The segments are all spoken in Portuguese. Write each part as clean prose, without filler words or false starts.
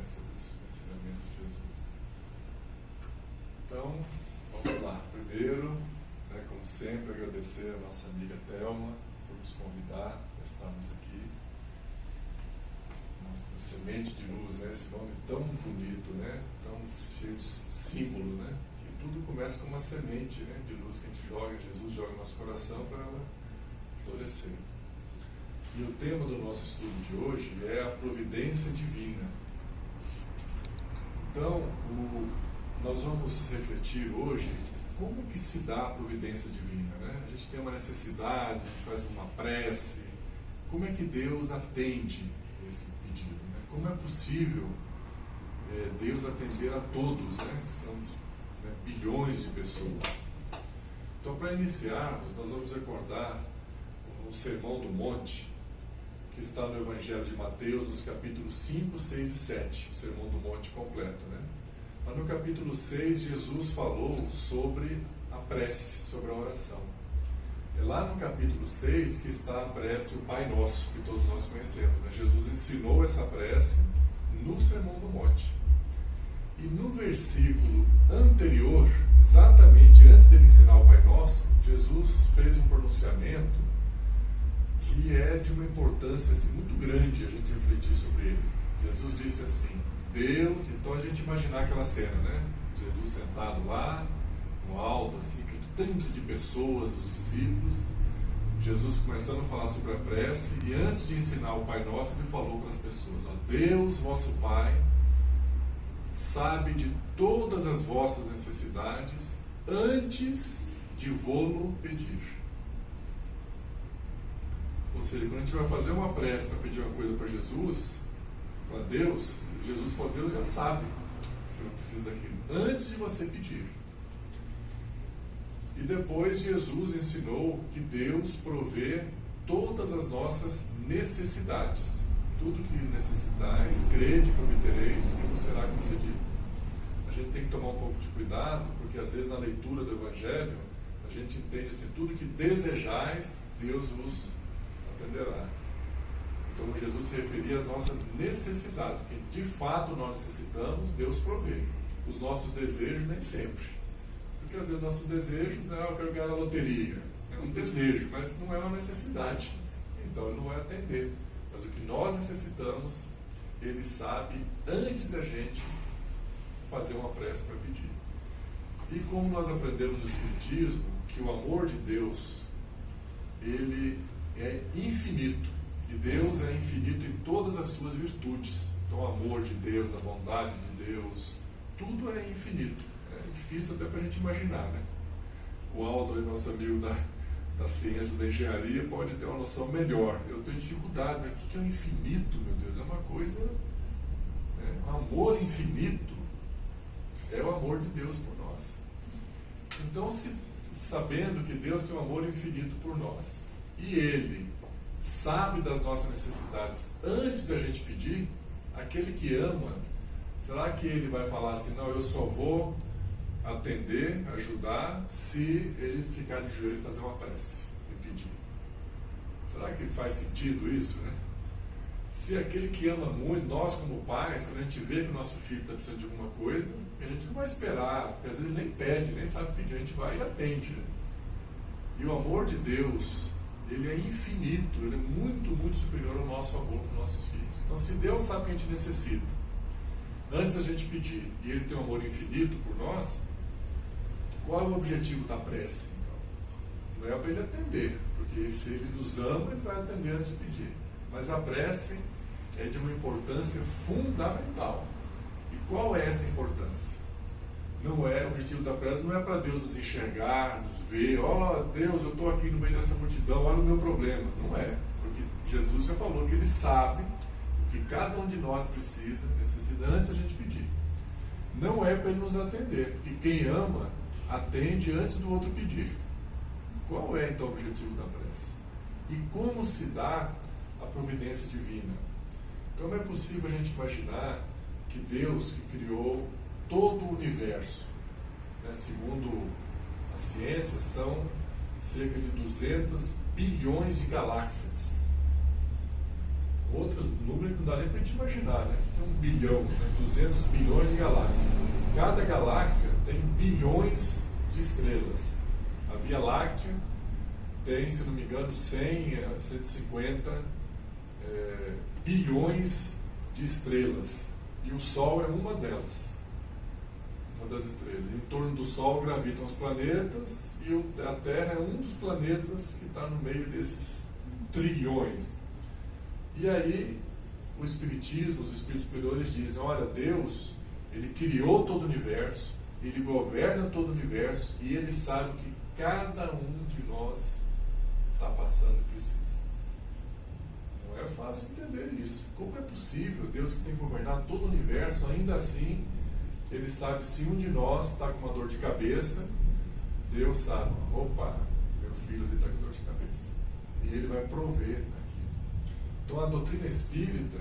sobre os ensinamentos de Jesus. Então, vamos lá. Primeiro, como sempre, agradecer a nossa amiga Thelma por nos convidar a estarmos aqui. Uma semente de luz, esse nome tão bonito, tão cheio de símbolo, que tudo começa com uma semente de luz que a gente joga, Jesus joga no nosso coração para ela florescer. E o tema do nosso estudo de hoje é a providência divina. Então, nós vamos refletir hoje como que se dá a providência divina. A gente tem uma necessidade, a gente faz uma prece. Como é que Deus atende esse pedido? Como é possível Deus atender a todos? São bilhões de pessoas. Então, para iniciarmos, nós vamos recordar o Sermão do Monte, que está no Evangelho de Mateus, nos capítulos 5, 6 e 7, o Sermão do Monte completo. Mas no capítulo 6, Jesus falou sobre a prece, sobre a oração. É lá no capítulo 6 que está a prece, o Pai Nosso, que todos nós conhecemos. Jesus ensinou essa prece no Sermão do Monte. E no versículo anterior, exatamente antes dele ensinar o Pai Nosso, Jesus fez um pronunciamento que é de uma importância muito grande a gente refletir sobre ele. Jesus disse assim, Deus, então a gente imaginar aquela cena, Jesus sentado lá, no alto, assim, que tanto de pessoas, os discípulos, Jesus começando a falar sobre a prece, e antes de ensinar o Pai Nosso, ele falou para as pessoas, Deus, vosso Pai, sabe de todas as vossas necessidades antes de vô-lo pedir. Ou seja, quando a gente vai fazer uma prece para pedir uma coisa para Jesus, para Deus, Jesus para Deus já sabe que você não precisa daquilo, antes de você pedir. E depois Jesus ensinou que Deus provê todas as nossas necessidades. Tudo que necessitais, crede que obtereis e vos será concedido. A gente tem que tomar um pouco de cuidado, porque às vezes na leitura do Evangelho, a gente entende assim, tudo que desejais, Deus vos atenderá. Então Jesus se referia às nossas necessidades, porque de fato nós necessitamos, Deus provê. Os nossos desejos nem sempre. Porque às vezes nossos desejos, eu quero ganhar na loteria. É um desejo, mas não é uma necessidade. Então ele não vai atender. Mas o que nós necessitamos, ele sabe antes da gente fazer uma prece para pedir. E como nós aprendemos no Espiritismo, que o amor de Deus, ele é infinito. E Deus é infinito em todas as suas virtudes. Então o amor de Deus, a bondade de Deus, tudo é infinito. É difícil até para a gente imaginar, O Aldo, nosso amigo da ciência, da engenharia, pode ter uma noção melhor. Eu tenho dificuldade, mas o que é o infinito, meu Deus? É uma coisa... Um amor infinito é o amor de Deus por nós. Então, sabendo que Deus tem um amor infinito por nós, e Ele sabe das nossas necessidades antes da gente pedir, aquele que ama, será que ele vai falar assim, não, eu só vou atender, ajudar, se ele ficar de joelho e fazer uma prece e pedir? Será que faz sentido isso, Se aquele que ama muito, nós como pais, quando a gente vê que o nosso filho está precisando de alguma coisa, a gente não vai esperar, porque às vezes ele nem pede, nem sabe pedir, a gente vai e atende. E o amor de Deus, ele é infinito, ele é muito, muito superior ao nosso amor com nossos filhos. Então, se Deus sabe o que a gente necessita, antes a gente pedir, e Ele tem um amor infinito por nós, qual é o objetivo da prece, então? Não é para Ele atender, porque se Ele nos ama, Ele vai atender antes de pedir. Mas a prece é de uma importância fundamental. E qual é essa importância? Não é, o objetivo da prece não é para Deus nos enxergar, nos ver, Deus, eu estou aqui no meio dessa multidão, olha o meu problema. Não é, porque Jesus já falou que Ele sabe o que cada um de nós precisa, necessita antes da gente pedir. Não é para Ele nos atender, porque quem ama, atende antes do outro pedir. Qual é então o objetivo da prece? E como se dá a providência divina? Como é possível a gente imaginar que Deus, que criou todo o universo, segundo a ciência, são cerca de 200 bilhões de galáxias. outro número que não dá nem para a gente imaginar, né? Que é 1 bilhão, né? 200 bilhões de galáxias. Cada galáxia tem bilhões de estrelas. A Via Láctea tem, se não me engano, 100 a 150 bilhões de estrelas. E o Sol é uma delas, uma das estrelas. Em torno do Sol gravitam os planetas e a Terra é um dos planetas que está no meio desses trilhões. E aí o Espiritismo, os Espíritos superiores dizem, olha, Deus, Ele criou todo o universo, Ele governa todo o universo e Ele sabe o que cada um de nós está passando e precisa. Não é fácil entender isso. Como é possível Deus que tem que governar todo o universo, ainda assim, Ele sabe se um de nós está com uma dor de cabeça, Deus sabe, opa, meu filho ali está com dor de cabeça. E Ele vai prover aquilo. Então a doutrina espírita,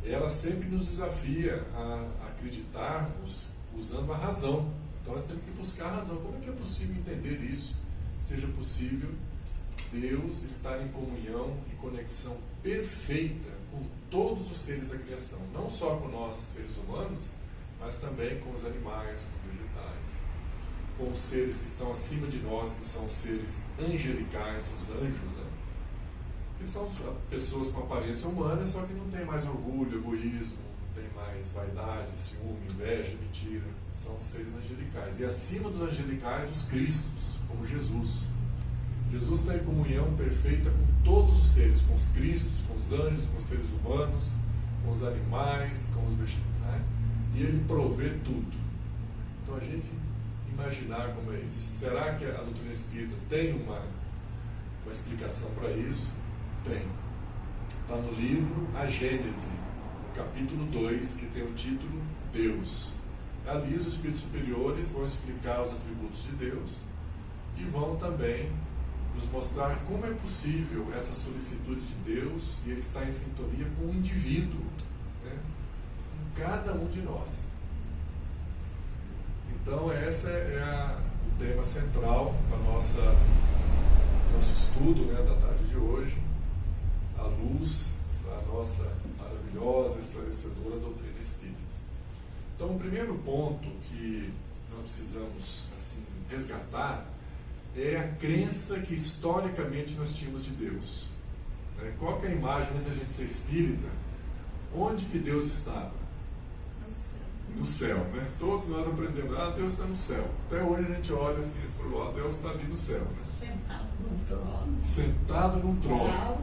ela sempre nos desafia a acreditarmos usando a razão. Então nós temos que buscar a razão. Como é que é possível entender isso? Seja possível Deus estar em comunhão e conexão perfeita com todos os seres da criação, não só com nós, seres humanos, mas também com os animais, com os vegetais, com os seres que estão acima de nós, que são os seres angelicais, os anjos, né? Que são pessoas com aparência humana, só que não tem mais orgulho, egoísmo, não tem mais vaidade, ciúme, inveja, mentira. São os seres angelicais. E acima dos angelicais, os cristos, como Jesus. Jesus está em comunhão perfeita com todos os seres, com os cristos, com os anjos, com os seres humanos, com os animais, com os vegetais. E Ele provê tudo. Então a gente imaginar como é isso. Será que a doutrina espírita tem uma explicação para isso? Tem. Está no livro A Gênese, no capítulo 2, que tem o título Deus. Ali os espíritos superiores vão explicar os atributos de Deus e vão também nos mostrar como é possível essa solicitude de Deus e Ele está em sintonia com o indivíduo, né? Com cada um de nós. Então esse é o tema central para nosso estudo, né, da tarde de hoje, à luz da nossa maravilhosa, esclarecedora doutrina espírita. Então o primeiro ponto que nós precisamos assim, resgatar é a crença que historicamente nós tínhamos de Deus. Qual que é a imagem, antes da gente ser espírita, onde que Deus estava? No céu, né? Todos nós aprendemos, Deus está no céu. Até hoje a gente olha assim, Deus está ali no céu. Né? Sentado num trono. Sentado num trono. Bravo.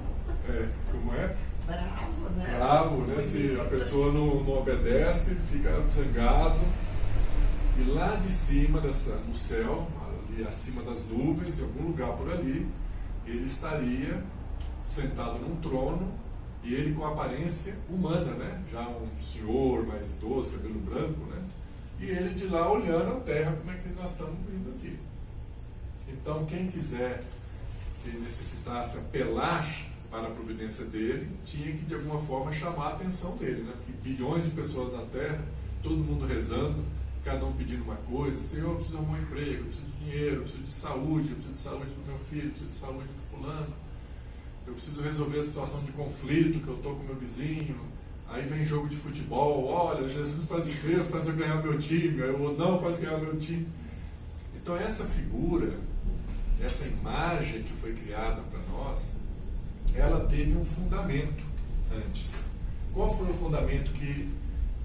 Como é? Bravo, né? Bravo, né? Se a pessoa não obedece, fica zangado. E lá de cima, no céu, ali acima das nuvens, em algum lugar por ali, Ele estaria sentado num trono, e Ele com aparência humana, né? Já um senhor mais idoso, cabelo branco, né? E Ele de lá olhando a terra, como é que nós estamos vindo aqui. Então quem quiser, que necessitasse apelar para a providência dele, tinha que de alguma forma chamar a atenção dele, né? Porque bilhões de pessoas na terra, todo mundo rezando, cada um pedindo uma coisa, Senhor, eu preciso arrumar um emprego, eu preciso de dinheiro, eu preciso de saúde do meu filho, eu preciso de saúde do fulano, eu preciso resolver a situação de conflito que eu estou com meu vizinho. Aí vem jogo de futebol, olha, Jesus faz Deus para ganhar meu time, aí eu não faz ganhar meu time. Então essa figura, essa imagem que foi criada para nós, ela teve um fundamento antes. Qual foi o fundamento que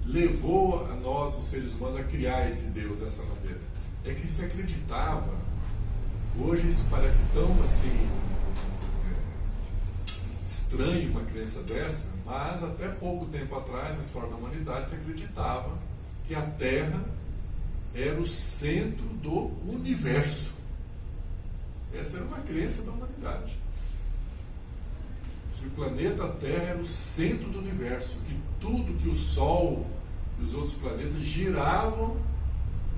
levou a nós, os seres humanos, a criar esse Deus dessa maneira? É que se acreditava, hoje isso parece tão assim estranho uma crença dessa, mas até pouco tempo atrás, na história da humanidade, se acreditava que a Terra era o centro do universo. Essa era uma crença da humanidade. Que o planeta Terra era o centro do universo, que tudo, que o Sol e os outros planetas giravam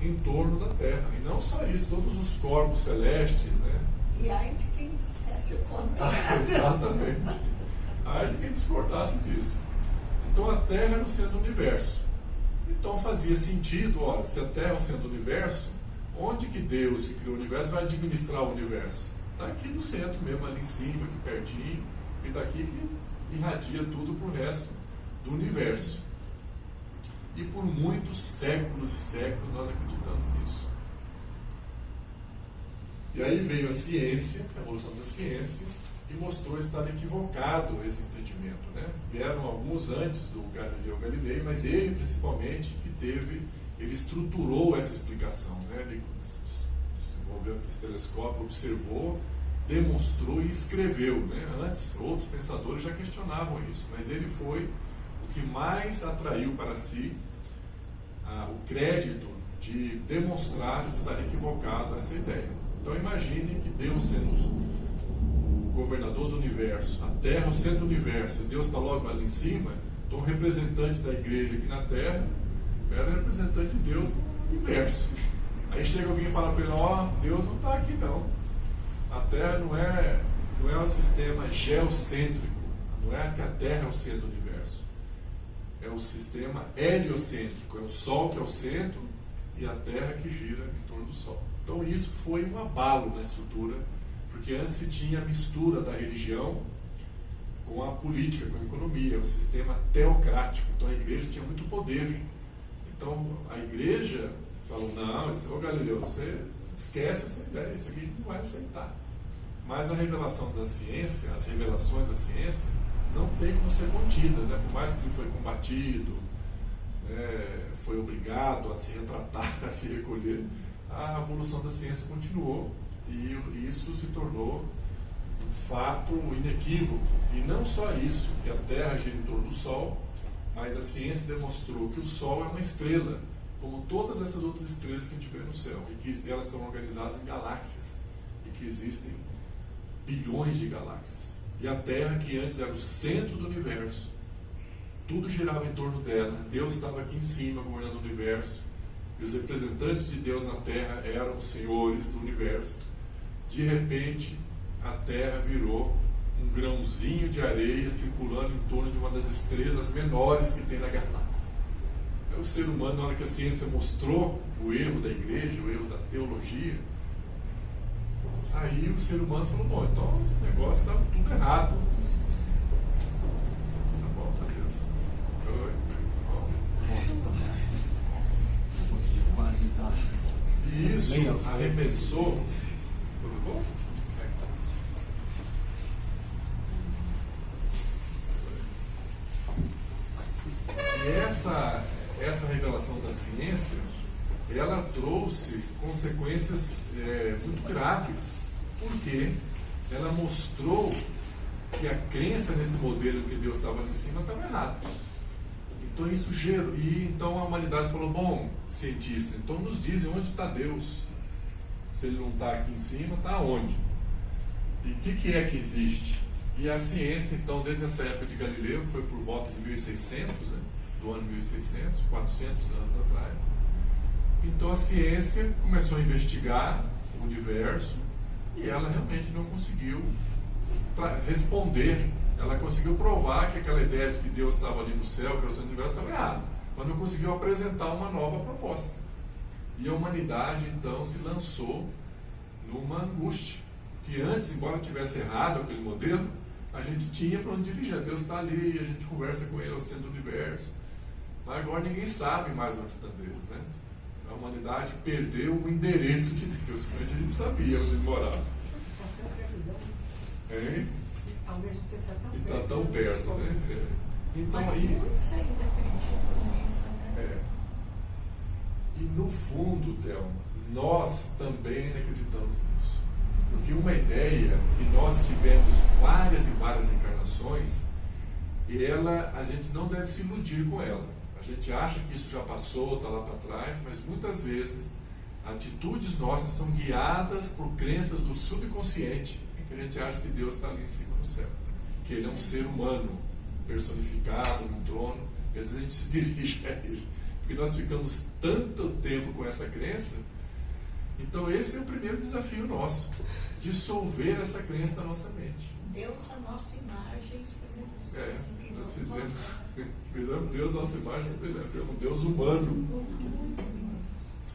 em torno da Terra. E não só isso, todos os corpos celestes, né? E aí de quem dissesse o contrário. Exatamente. Aí de quem discordasse disso. Então a Terra era o centro do universo. Então fazia sentido, olha, se a Terra é o centro do universo, onde que Deus, que criou o universo, vai administrar o universo? Está aqui no centro mesmo, ali em cima, aqui pertinho, e daqui que irradia tudo para o resto do universo. E por muitos séculos e séculos nós acreditamos nisso. E aí veio a ciência, a evolução da ciência, e mostrou estar equivocado esse entendimento, né? Vieram alguns antes do Galileu Galilei, mas ele principalmente ele estruturou essa explicação, né? Ele desenvolveu esse telescópio, observou, demonstrou e escreveu, né? Antes outros pensadores já questionavam isso, mas ele foi o que mais atraiu para si o crédito de demonstrar estar equivocado essa ideia. Então imagine que Deus sendo o governador do universo, a Terra é o centro do universo, e Deus está logo ali em cima, então o representante da igreja aqui na Terra era representante de Deus no universo. Aí chega alguém e fala para ele, Deus não está aqui não. A Terra não é um sistema geocêntrico, não é que a Terra é o centro do universo. É o sistema heliocêntrico, é o Sol que é o centro e a Terra que gira em torno do Sol. Então isso foi um abalo na estrutura, porque antes se tinha a mistura da religião com a política, com a economia, um sistema teocrático. Então a igreja tinha muito poder. Então a igreja falou, não, Galileu, você esquece essa ideia, isso aqui não vai aceitar. Mas a revelação da ciência, as revelações da ciência, não tem como ser contidas, né? Por mais que ele foi combatido, foi obrigado a se retratar, a se recolher, a evolução da ciência continuou e isso se tornou um fato inequívoco. E não só isso, que a Terra gira em torno do Sol, mas a ciência demonstrou que o Sol é uma estrela, como todas essas outras estrelas que a gente vê no céu, e que elas estão organizadas em galáxias, e que existem bilhões de galáxias. E a Terra, que antes era o centro do universo, tudo girava em torno dela, Deus estava aqui em cima governando o universo, e os representantes de Deus na Terra eram os senhores do universo. De repente, a Terra virou um grãozinho de areia circulando em torno de uma das estrelas menores que tem na galáxia. O ser humano, na hora que a ciência mostrou o erro da igreja, o erro da teologia, aí o ser humano falou, bom, então esse negócio está tudo errado. Tá bom, Deus. Oi. Quase tá. E isso arremessou. Tudo bom? E essa revelação da ciência, ela trouxe consequências muito graves, porque ela mostrou que a crença nesse modelo que Deus estava ali em cima estava errada. Então isso gerou, e então a humanidade falou, bom, cientistas, então nos dizem onde está Deus. Se ele não está aqui em cima, está onde? E o que é que existe? E a ciência, então, desde essa época de Galileu, que foi por volta de 1600, né, do ano 1600, 400 anos atrás, então a ciência começou a investigar o universo e ela realmente não conseguiu responder. Ela conseguiu provar que aquela ideia de que Deus estava ali no céu, que era o centro do universo, estava errada, mas não conseguiu apresentar uma nova proposta. E a humanidade, então, se lançou numa angústia, que antes, embora tivesse errado aquele modelo, a gente tinha para onde dirigir. Deus está ali, a gente conversa com ele, é o centro do universo. Mas agora ninguém sabe mais onde está Deus, né? A humanidade perdeu o endereço de Deus. Antes a gente sabia onde ele morava. Hein? Ao mesmo tempo E está tão perto, né? Então, mas aí, muitos ainda acreditam nisso, né? E no fundo, Thelma, nós também acreditamos nisso. Porque uma ideia que nós tivemos várias e várias encarnações, e a gente não deve se iludir com ela. A gente acha que isso já passou, está lá para trás, mas muitas vezes atitudes nossas são guiadas por crenças do subconsciente, que a gente acha que Deus está ali em cima no céu, que Ele é um ser humano personificado num trono, e às vezes a gente se dirige a Ele, porque nós ficamos tanto tempo com essa crença. Então esse é o primeiro desafio nosso, dissolver essa crença da nossa mente. Deus, a nossa imagem, Nós fizemos Deus nossa imagem, um Deus humano.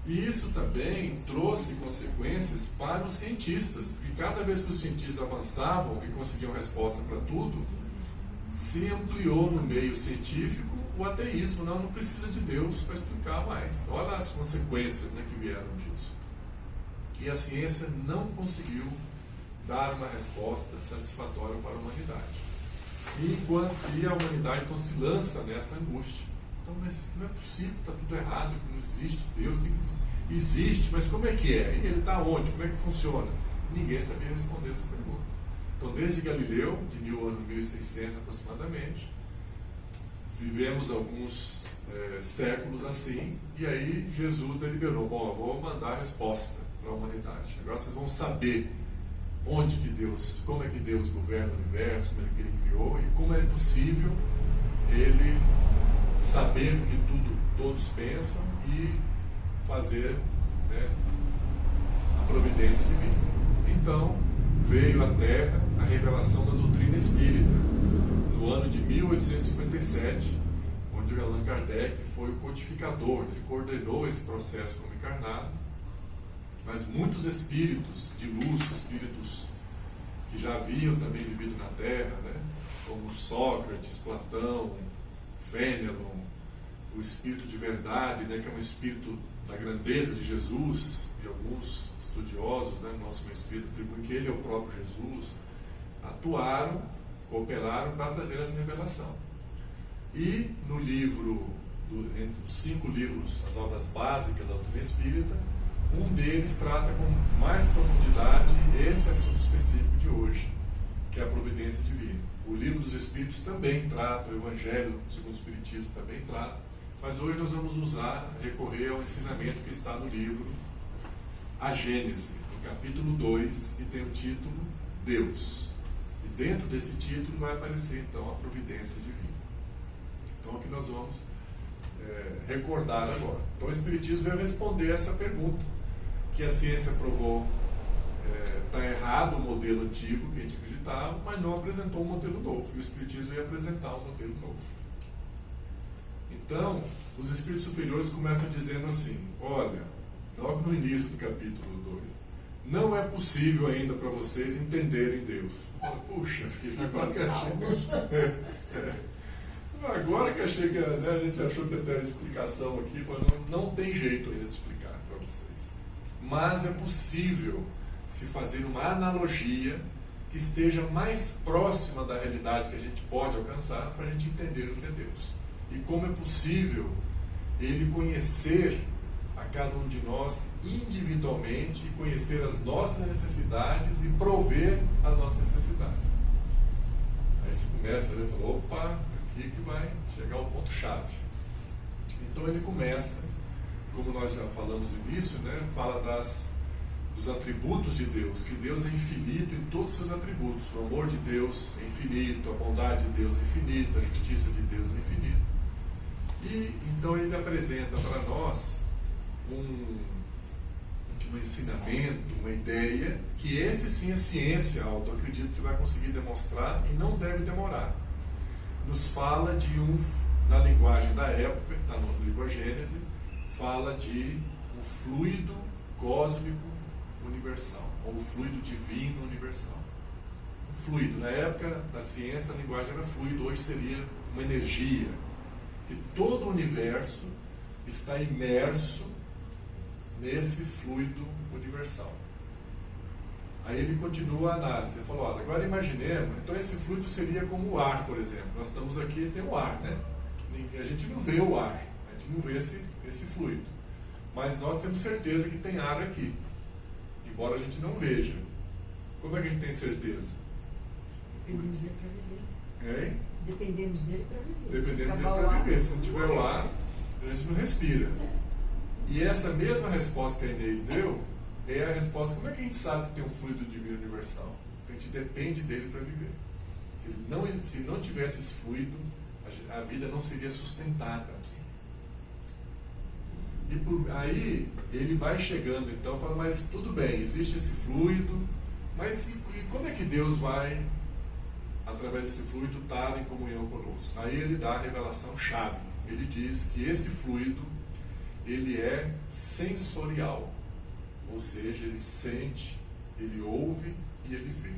E isso também trouxe consequências para os cientistas, porque cada vez que os cientistas avançavam e conseguiam resposta para tudo, se ampliou no meio científico o ateísmo. Não precisa de Deus para explicar mais. Olha as consequências, né, que vieram disso. E a ciência não conseguiu dar uma resposta satisfatória para a humanidade. E a humanidade então se lança nessa angústia. Então, mas não é possível, está tudo errado, não existe Deus, existe, mas como é que é? E ele está onde? Como é que funciona? Ninguém sabia responder essa pergunta. Então, desde Galileu, de 1600 aproximadamente, vivemos alguns séculos assim, e aí Jesus deliberou: bom, eu vou mandar a resposta para a humanidade. Agora vocês vão saber onde que Deus, como é que Deus governa o universo, como é que ele criou, e como é possível ele saber o que todos pensam e fazer, né, a providência divina. Então, veio à Terra a revelação da doutrina espírita, no ano de 1857, onde o Allan Kardec foi o codificador, ele coordenou esse processo como encarnado, mas muitos espíritos de luz, espíritos que já haviam também vivido na Terra, né, como Sócrates, Platão, Fénelon, o espírito de verdade, né, que é um espírito da grandeza de Jesus, e alguns estudiosos, né, no nosso meio espírito atribuem que ele é o próprio Jesus, atuaram, cooperaram para trazer essa revelação. E no livro, entre os 5 livros, as obras básicas da doutrina espírita, um deles trata com mais profundidade esse assunto específico de hoje, que é a providência divina. O livro dos Espíritos também trata, o Evangelho segundo o Espiritismo também trata, mas hoje nós vamos recorrer ao ensinamento que está no livro A Gênese, no capítulo 2, e tem o título Deus. E dentro desse título vai aparecer então a providência divina. Então aqui nós vamos recordar agora. Então o Espiritismo veio responder essa pergunta, que a ciência provou está errado o modelo antigo que a gente acreditava, mas não apresentou um modelo novo. E o Espiritismo veio apresentar um modelo novo. Então, os espíritos superiores começam dizendo assim: olha, logo no início do capítulo 2, não é possível ainda para vocês entenderem Deus. Puxa, agora que achei agora que achei que, né, a gente achou que até a explicação aqui, não tem jeito ainda de explicar para vocês. Mas é possível se fazer uma analogia que esteja mais próxima da realidade que a gente pode alcançar para a gente entender o que é Deus. E como é possível ele conhecer a cada um de nós individualmente e conhecer as nossas necessidades e prover as nossas necessidades. Aí você começa, ele falou: opa, aqui que vai chegar ao ponto-chave. Então ele começa, como nós já falamos no início, né, fala dos atributos de Deus, que Deus é infinito em todos os seus atributos. O amor de Deus é infinito, a bondade de Deus é infinita, a justiça de Deus é infinita. E então ele apresenta para nós um ensinamento, uma ideia, que esse sim é ciência, eu acredito que vai conseguir demonstrar e não deve demorar. Nos fala na linguagem da época, que está no livro A Gênese, fala de um fluido cósmico universal, ou fluido divino universal. Um fluido, na época da ciência, a linguagem era fluido, hoje seria uma energia, que todo o universo está imerso nesse fluido universal. Aí ele continua a análise, ele falou: olha, agora imaginemos, então esse fluido seria como o ar, por exemplo. Nós estamos aqui e tem o ar, né? A gente não vê o ar, a gente não vê esse fluido, mas nós temos certeza que tem ar aqui, embora a gente não veja. Como é que a gente tem certeza? Dependemos dele para viver. Hein? Dependemos dele para viver. Dependemos dele para viver. Se não tiver o ar, a gente não respira. E essa mesma resposta que a Inês deu é a resposta: como é que a gente sabe que tem um fluido divino universal? Porque a gente depende dele para viver. Se não tivesse esse fluido, a vida não seria sustentada. E aí ele vai chegando então, fala: mas tudo bem, existe esse fluido, mas e como é que Deus vai, através desse fluido, estar em comunhão conosco? Aí ele dá a revelação chave. Ele diz que esse fluido, ele é sensorial, ou seja, ele sente, ele ouve e ele vê.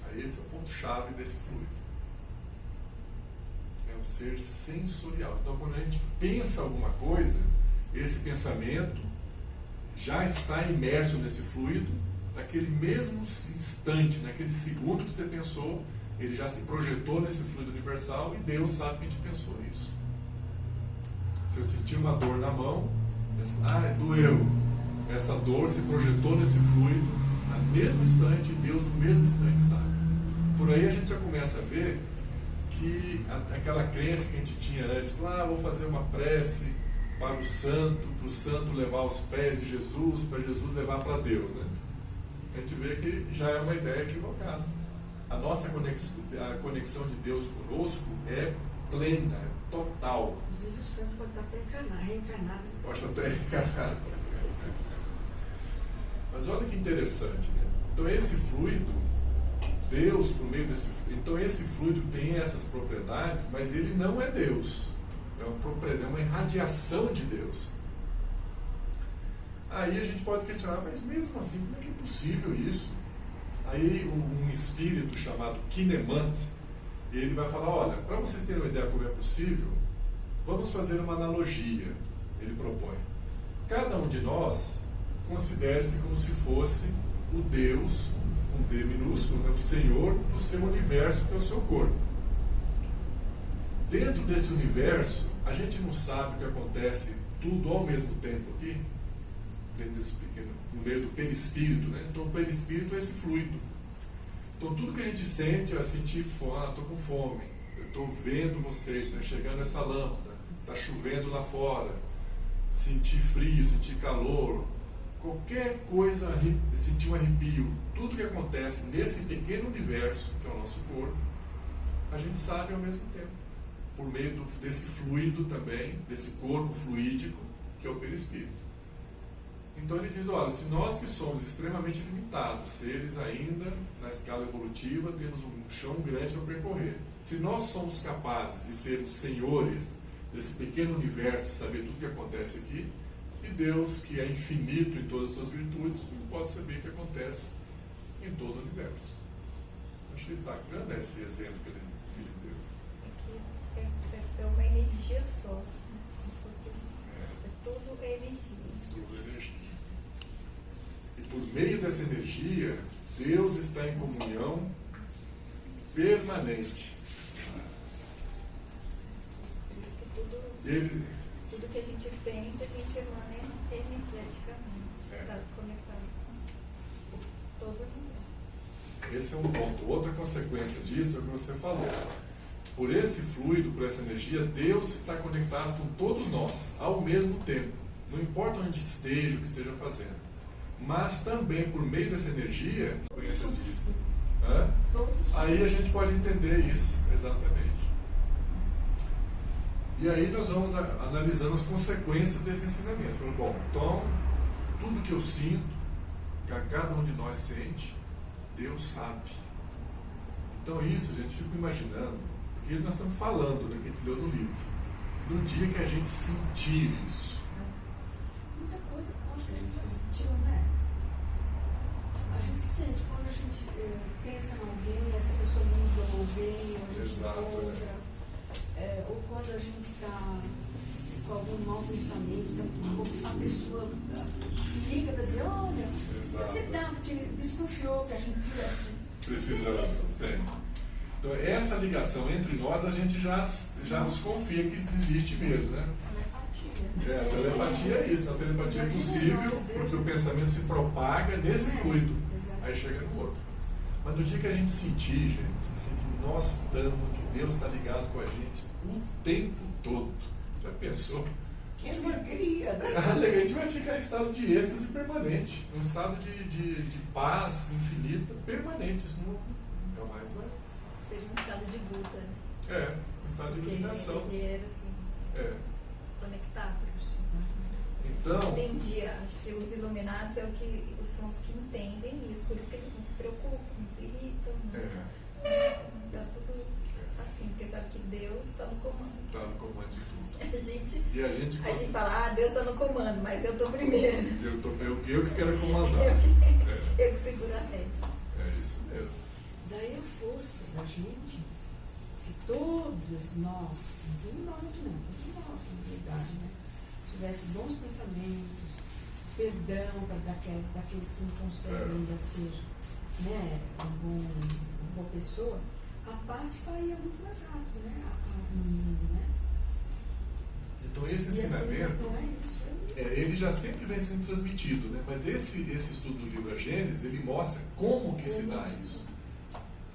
Aí esse é o ponto-chave desse fluido. um ser sensorial. Então, quando a gente pensa alguma coisa, esse pensamento já está imerso nesse fluido, naquele mesmo instante, naquele segundo que você pensou, ele já se projetou nesse fluido universal e Deus sabe que a gente pensou isso. Se eu sentir uma dor na mão, doeu. Essa dor se projetou nesse fluido, no mesmo instante, e Deus no mesmo instante sabe. Por aí a gente já começa a ver que aquela crença que a gente tinha antes, vou fazer uma prece para o santo levar aos pés de Jesus, para Jesus levar para Deus, né? A gente vê que já é uma ideia equivocada. A nossa conexão de Deus conosco é plena, é total. Inclusive o santo pode estar até reencarnado. Pode estar até reencarnado. Mas olha que interessante, né? Então esse fluido, Deus por meio desse fluido, então esse fluido tem essas propriedades, mas ele não é Deus. É uma irradiação de Deus. Aí a gente pode questionar, mas mesmo assim, como é que é possível isso? Aí um espírito chamado Kinemante, ele vai falar, olha, para vocês terem uma ideia como é possível, vamos fazer uma analogia. Ele propõe. Cada um de nós considere-se como se fosse o Deus, um D minúsculo, né, o Senhor do seu universo, que é o seu corpo. Dentro desse universo, a gente não sabe o que acontece tudo ao mesmo tempo aqui, dentro desse pequeno, no meio do perispírito, né? Então o perispírito é esse fluido. Então tudo que a gente sente, sentir fome, estou com fome, eu estou vendo vocês, né, chegando essa lâmpada, está chovendo lá fora, sentir frio, sentir calor, qualquer coisa, sentir um arrepio, tudo que acontece nesse pequeno universo, que é o nosso corpo, a gente sabe ao mesmo tempo, por meio desse fluido também, desse corpo fluídico, que é o perispírito. Então ele diz, olha, se nós que somos extremamente limitados, seres ainda na escala evolutiva, temos um chão grande para percorrer. Se nós somos capazes de sermos senhores desse pequeno universo, saber tudo o que acontece aqui, e Deus, que é infinito em todas as suas virtudes, não pode saber o que acontece em todo o universo. Achei bacana esse exemplo que ele deu. É uma energia só, como se fosse, tudo é energia. Tudo é energia. E por meio dessa energia, Deus está em comunhão permanente. Por isso que tudo que a gente pensa, a gente emana energeticamente. Está conectado com todo o universo. Esse é um ponto. Outra consequência disso é o que você falou. Por esse fluido, por essa energia, Deus está conectado com todos nós, ao mesmo tempo. Não importa onde esteja, o que esteja fazendo. Mas também, por meio dessa energia, consequências disso. Aí a gente pode entender isso, exatamente. E aí nós vamos analisando as consequências desse ensinamento. Falando, bom, então, tudo que eu sinto, que cada um de nós sente, Deus sabe. Então isso, gente, fica imaginando, porque nós estamos falando, né, que a gente leu no livro, no dia que a gente sentir isso. Muita coisa, acho que a gente já sentiu, né? A gente sente quando a gente pensa em alguém, essa pessoa muda ou vem, ou a gente encontra. Ou quando a gente está com algum mau pensamento, a pessoa liga para dizer, olha, você está, porque desconfiou que a gente tivesse precisando. Então essa ligação entre nós, a gente já desconfia que existe mesmo, né? A telepatia é isso, a telepatia é possível, porque o pensamento se propaga nesse fluido, aí chega no outro. Mas no dia que a gente sentir, gente, assim, que nós estamos, que Deus está ligado com a gente o tempo todo, já pensou? Que alegria, né? A gente vai ficar em estado de êxtase permanente, um estado de paz infinita permanente, isso nunca mais vai. Seja um estado de Buda, né? Um estado de iluminação. Ele era assim, conectados. Então, Entendi, acho que os iluminados são os que entendem isso, por isso que eles não se preocupam, não se irritam, tá tudo assim, porque sabe que Deus está no comando. Está no comando de tudo. A gente fala, Deus está no comando, mas eu estou primeiro. Eu que quero comandar. Eu que seguro a rédea. É isso mesmo. Daí a força da gente Se todos nós, não nós aqui não, todos nós, na verdade, né, tivesse bons pensamentos, perdão para daqueles que não conseguem ainda ser, né, uma boa pessoa, a paz se faria muito mais rápido, né, no mundo, né? Então esse ensinamento, ele já sempre vem sendo transmitido, né? Mas esse estudo do livro A Gênesis, ele mostra como que se dá isso.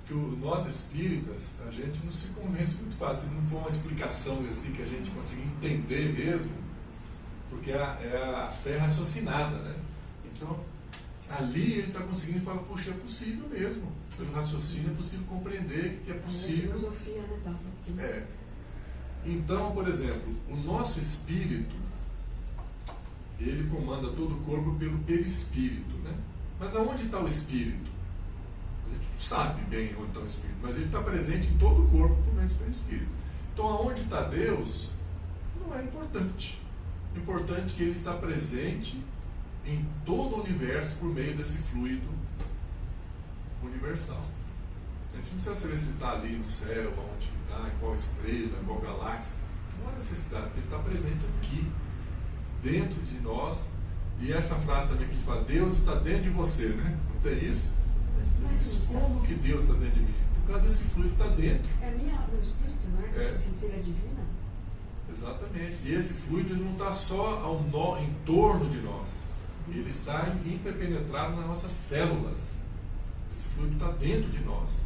Porque nós espíritas, a gente não se convence muito fácil, não foi uma explicação assim que a gente consiga entender mesmo, porque é a fé raciocinada, né? Então, ali ele está conseguindo falar, puxa, é possível mesmo, pelo raciocínio é possível compreender que é possível. A filosofia, né? Então, por exemplo, o nosso espírito, ele comanda todo o corpo pelo perispírito, né? Mas aonde está o espírito? A gente não sabe bem onde está o espírito, mas ele está presente em todo o corpo por meio do perispírito. Então, aonde está Deus, não é importante. O importante é que ele está presente em todo o universo por meio desse fluido universal. A gente não precisa saber se ele está ali no céu, onde que está, em qual estrela, em qual galáxia. Não há necessidade, porque ele está presente aqui, dentro de nós. E essa frase também que a gente fala, Deus está dentro de você, né? Não tem isso? Mas como que Deus está dentro de mim? Por causa desse fluido que está dentro. É meu espírito, não é? Que eu sou inteira divina. Exatamente. E esse fluido ele não está só em torno de nós. Ele está interpenetrado nas nossas células. Esse fluido está dentro de nós.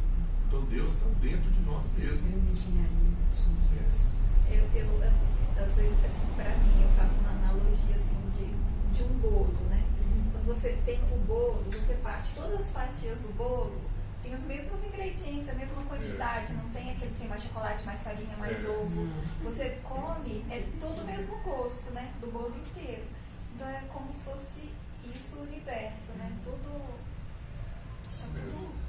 Então Deus está dentro de nós mesmo. Eu às vezes, assim, para mim, eu faço uma analogia assim, de um bolo, né? Quando você tem o bolo, você parte, todas as fatias do bolo tem os mesmos ingredientes, a mesma quantidade, não tem aquele que tem mais chocolate, mais farinha, mais ovo. Você come, é todo o mesmo gosto, né? Do bolo inteiro. Então é como se fosse isso o universo, né? Tudo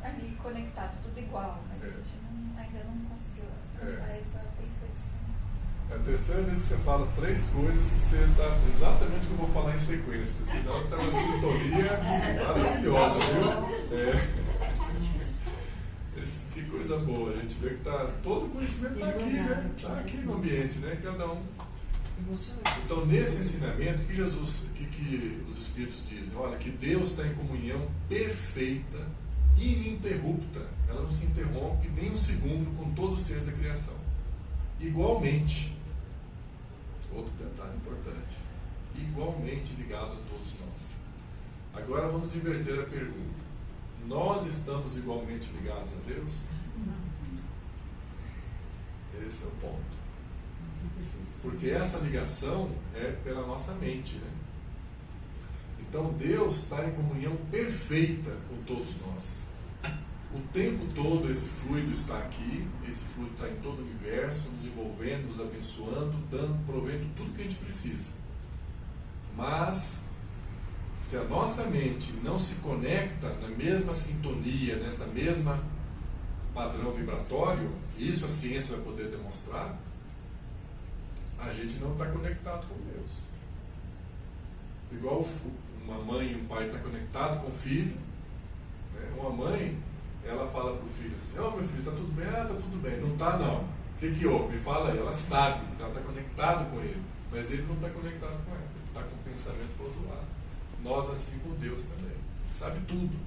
ali conectado, tudo igual, mas a gente ainda não conseguiu alcançar essa percepção. É a terceira vez que você fala 3 coisas que você está exatamente o que eu vou falar em sequência, senão está uma sintonia maravilhosa, viu? Que coisa boa, a gente vê que todo o conhecimento está aqui, né? Está aqui no ambiente, né? Cada um. Então, nesse ensinamento, que Jesus, que os Espíritos dizem? Olha, que Deus está em comunhão perfeita, ininterrupta. Ela não se interrompe nem um segundo com todos os seres da criação. Igualmente, outro detalhe importante, igualmente ligado a todos nós. Agora vamos inverter a pergunta. Nós estamos igualmente ligados a Deus? Esse é o ponto. Porque essa ligação é pela nossa mente, né? Então Deus está em comunhão perfeita com todos nós. O tempo todo esse fluido está aqui, esse fluido está em todo o universo, nos envolvendo, nos abençoando, provendo tudo que a gente precisa. Mas se a nossa mente não se conecta na mesma sintonia, nessa mesma padrão vibratório, e isso a ciência vai poder demonstrar, a gente não está conectado com Deus. Igual uma mãe e um pai estão conectados com o filho, né? Uma mãe, ela fala para o filho assim, meu filho, está tudo bem? Está tudo bem. Não está não. O que houve? Me fala aí. Ela sabe, ela está conectada com ele, mas ele não está conectado com ela, ele está com o pensamento para o outro lado. Nós assim com Deus também, ele sabe tudo.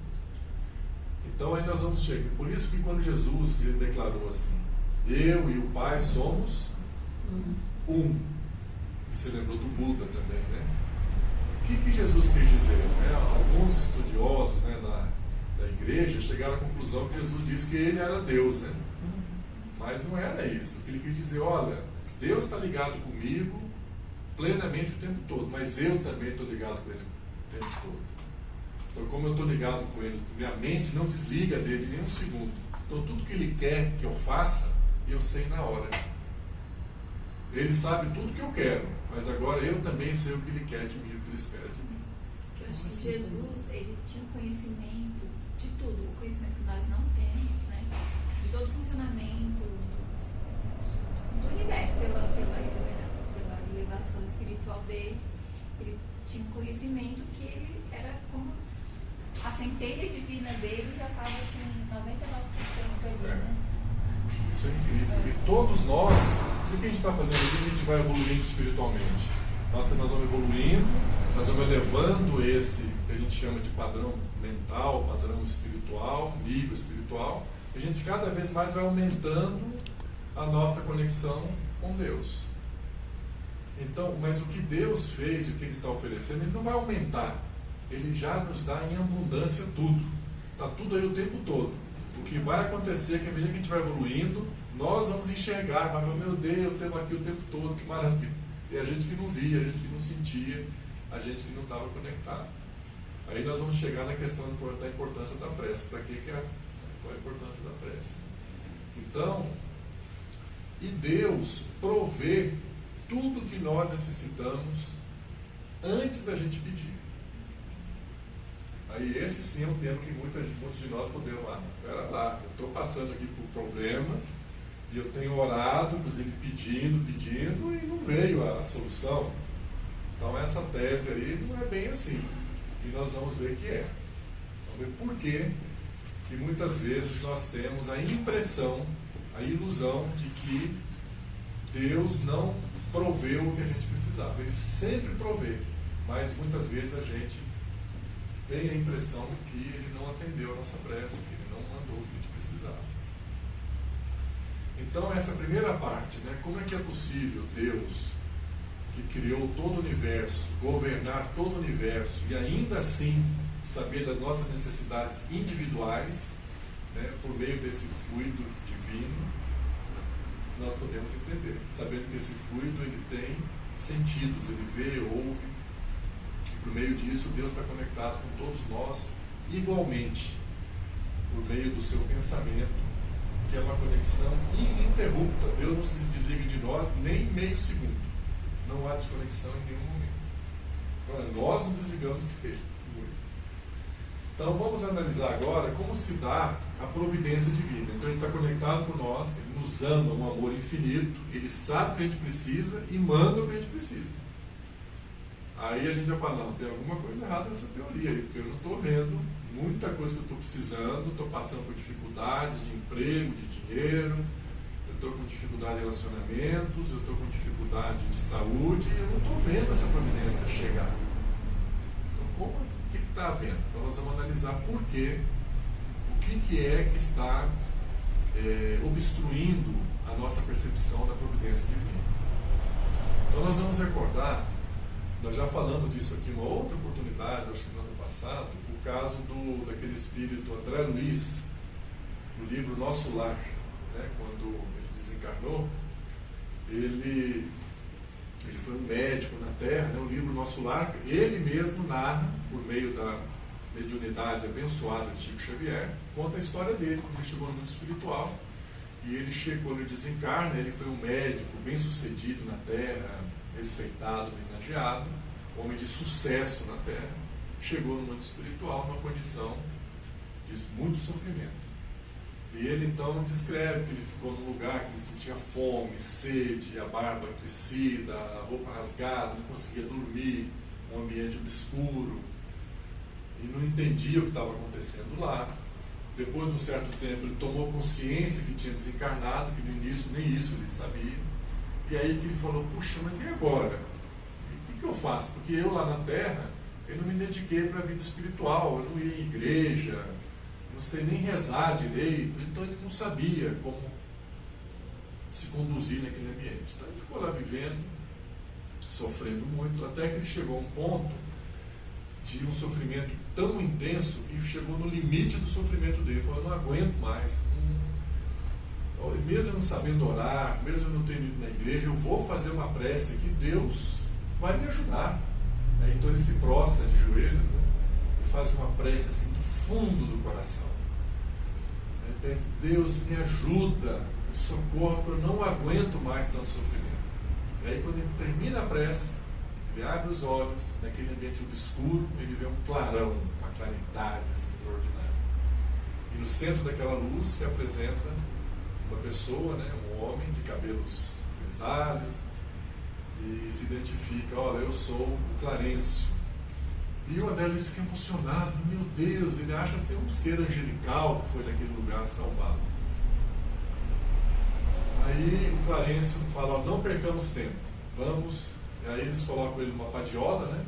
Então aí nós vamos chegar. Por isso que quando Jesus ele declarou assim, eu e o Pai somos um. Você lembrou do Buda também, né? O que Jesus quis dizer? Né? Alguns estudiosos, né, da igreja chegaram à conclusão que Jesus disse que ele era Deus, né? Mas não era isso. Ele quis dizer, olha, Deus está ligado comigo plenamente o tempo todo, mas eu também estou ligado com ele o tempo todo. Então, como eu estou ligado com ele, minha mente não desliga dele nem um segundo. Então, tudo que ele quer que eu faça, eu sei na hora. Ele sabe tudo que eu quero, mas agora eu também sei o que ele quer de mim, o que ele espera de mim. Jesus, ele tinha conhecimento de tudo, o conhecimento que nós não temos, né? De todo o funcionamento do universo, pela elevação espiritual dele. Ele tinha um conhecimento que ele era como a centelha divina dele já estava assim, 99% ali, né? Isso é incrível. E todos nós, o que a gente está fazendo aqui? A gente vai evoluindo espiritualmente. Nós vamos evoluindo, nós vamos elevando esse que a gente chama de padrão mental, padrão espiritual, nível espiritual. A gente cada vez mais vai aumentando a nossa conexão com Deus. Então, mas o que Deus fez e o que Ele está oferecendo, Ele não vai aumentar. Ele já nos dá em abundância tudo. Está tudo aí o tempo todo. O que vai acontecer é que à medida que a gente vai evoluindo, nós vamos enxergar, mas meu Deus, teve aqui o tempo todo, que maravilha. E a gente que não via, a gente que não sentia, a gente que não estava conectado. Aí nós vamos chegar na questão da importância da prece. Para que é? Qual a importância da prece? Então, e Deus provê tudo que nós necessitamos antes da gente pedir. Aí esse sim é um tema que muitos de nós podemos lá. Espera lá, eu estou passando aqui por problemas e eu tenho orado, inclusive pedindo e não veio a solução. Então essa tese aí não é bem assim. E nós vamos ver que é. Vamos ver por que muitas vezes nós temos a impressão, a ilusão de que Deus não proveu o que a gente precisava. Ele sempre provê, mas muitas vezes a gente tem a impressão que Ele não atendeu a nossa prece, que Ele não mandou o que a gente precisava. Então essa primeira parte, né? Como é que é possível Deus, que criou todo o universo, governar todo o universo e ainda assim saber das nossas necessidades individuais, né, por meio desse fluido divino, nós podemos entender, sabendo que esse fluido ele tem sentidos, ele vê, ouve, e por meio disso Deus está conectado com todos nós igualmente, por meio do seu pensamento, que é uma conexão ininterrupta. Deus não se desliga de nós nem meio segundo, não há desconexão em nenhum momento. Agora, nós nos desligamos dele. Então vamos analisar agora como se dá a providência divina. Então ele está conectado com nós, ele nos ama um amor infinito, ele sabe o que a gente precisa e manda o que a gente precisa. Aí a gente vai falar, não, tem alguma coisa errada nessa teoria aí, porque eu não estou vendo muita coisa que eu estou precisando, estou passando por dificuldades de emprego, de dinheiro, eu estou com dificuldade de relacionamentos, eu estou com dificuldade de saúde, e eu não estou vendo essa providência chegar. Então como o que está havendo? Então nós vamos analisar por quê, o que é que está obstruindo a nossa percepção da providência divina. Então nós vamos recordar, nós já falamos disso aqui em uma outra oportunidade, acho que no ano passado, o caso daquele espírito André Luiz, no livro Nosso Lar, né, quando ele desencarnou, ele foi um médico na Terra, né, o livro Nosso Lar, ele mesmo narra, por meio da mediunidade abençoada de Chico Xavier, conta a história dele, quando ele chegou no mundo espiritual, e ele chegou, ele desencarna, ele foi um médico bem sucedido na Terra, respeitado, homenageado, homem de sucesso na Terra, chegou no mundo espiritual numa condição de muito sofrimento. E ele então descreve que ele ficou num lugar que ele sentia fome, sede, a barba crescida, a roupa rasgada, não conseguia dormir, um ambiente obscuro, e não entendia o que estava acontecendo lá. Depois de um certo tempo ele tomou consciência que tinha desencarnado, que no início nem isso ele sabia, e aí que ele falou, puxa, mas e agora? O que eu faço? Porque eu lá na Terra, eu não me dediquei para a vida espiritual, eu não ia em igreja, não sei nem rezar direito, então ele não sabia como se conduzir naquele ambiente. Então ele ficou lá vivendo, sofrendo muito, até que ele chegou a um ponto de um sofrimento tão intenso que chegou no limite do sofrimento dele. Ele falou, eu não aguento mais, mesmo eu não sabendo orar, mesmo eu não tendo ido na igreja, eu vou fazer uma prece que Deus vai me ajudar. Então ele se prostra de joelho, né, e faz uma prece assim do fundo do coração. Deus me ajuda, me socorra, porque eu não aguento mais tanto sofrimento. E aí quando ele termina a prece, ele abre os olhos, naquele ambiente obscuro, ele vê um clarão, uma claridade assim, extraordinária. E no centro daquela luz se apresenta uma pessoa, né, um homem de cabelos grisalhos, e se identifica, olha, eu sou o Clarencio. E o André Luiz fica emocionado, meu Deus, ele acha ser um ser angelical que foi naquele lugar salvado. Aí o Clarencio fala, ó, não percamos tempo, vamos. Aí eles colocam ele numa padiola, né?